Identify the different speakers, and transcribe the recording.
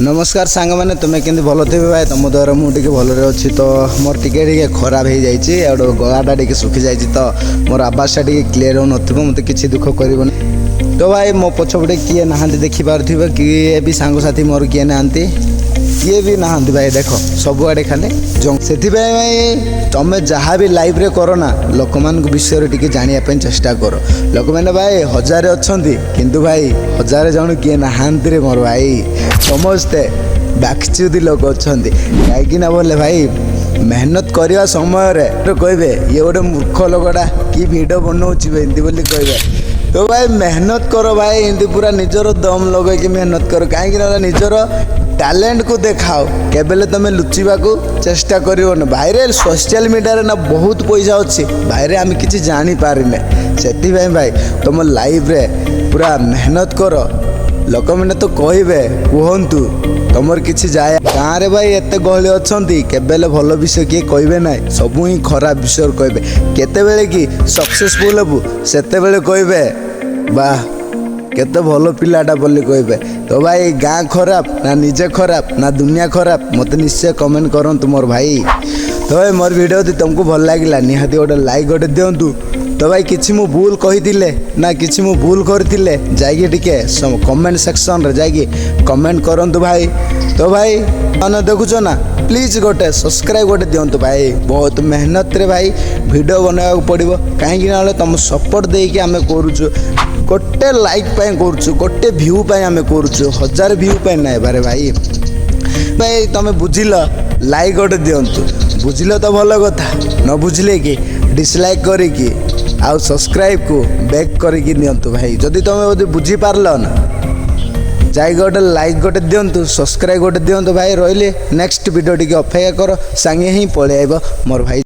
Speaker 1: नमस्कार सांग मैंने तुम्हें केमती भल थे भाई तुम द्वारा मुझे भलरे अच्छी तो मोर टे खराब हो जाए गलाटा टे सुखी जाए तो मोर आवाज़टा टे क्लीयर हो मत किसी दुख कर तो भाई मो पछपटे किए ना देखिपे किए भी सांगसाथी मोर किए ना किए भी ना भाई देख सबुआड़े खाली से भाई तुम जहाँ भी लाइफ रे करो ना लोक मान विषय टी जानापी चेष्टा कर लोक मैंने भाई हजार अच्छा किंतु भाई हजार जन किए ना रे मोर भाई समस्ते बाक्चुदी लोक अच्छा कहीं बोले भाई मेहनत करने समय कहे ये गोटे मूर्ख लोकटा कि भिडियो बनाऊँगी एमती बोली कहे तो भाई मेहनत कर भाई एमती पूरा निजर दम लगे मेहनत कर कहीं निजर टैलेंट को देखाओ केबेले तुम लुचिबा को चेष्टा करियो ना भाई रे सोशल मीडिया रे ना बहुत पैसा अच्छी भाई रे आम किसी जानी पारिने से भाई तुम लाइफ रे पूरा मेहनत कर लोक मैंने तो कहे कहतु तुमर किसी जाए गाँव रे भाई एत गहली अच्छा केबेले भल विषय किए कहे ना सबू ही खराब विषय कहे केतेबेले कि सक्सेसफुल हेबू सेते बेले कहे वाह केते भल पिलाटा बोली कहे तो भाई गाँ खराब ना निजे खराब ना दुनिया खराब मत निश्चय कमेंट करंतु मोर भाई तो भाई मोर वीडियो यदि तुमको भल लगे निहाती गोटे लाइक गोटे दिंतु तो भाई किसी मु भूल कही ना किसी मु भूल करथिले जाइए टिके कमेंट सेक्शन रे जाइए कमेंट करंतु भाई तो भाई मैंने देखुच ना प्लीज गोटे सब्सक्राइब गोटे दिंतु भाई बहुत मेहनत रे भाई वीडियो बनवा पड़ो कहीं ना तुम सपोर्ट देकी आम करुचु गोटे लाइक पाई करुचु गोटे व्यू पाई आम करुचु हजार व्यू पाई ना बारे भाई भाई तुम बुझिल लाइक गोटे दिंतु बुझिल तो भल कथा न बुझिले कि डिसलाइक करिकी आउ सब्सक्राइब को बैक करके दिंतु भाई जदि तुम बुझी पारल ना जाई गोटे लाइक गोटे दिंतु सब्सक्राइब गोटे दिंतु भाई रही नेक्स्ट वीडियो टी अपेक्षा कर सांगे ही पलि आइब मोर भाई।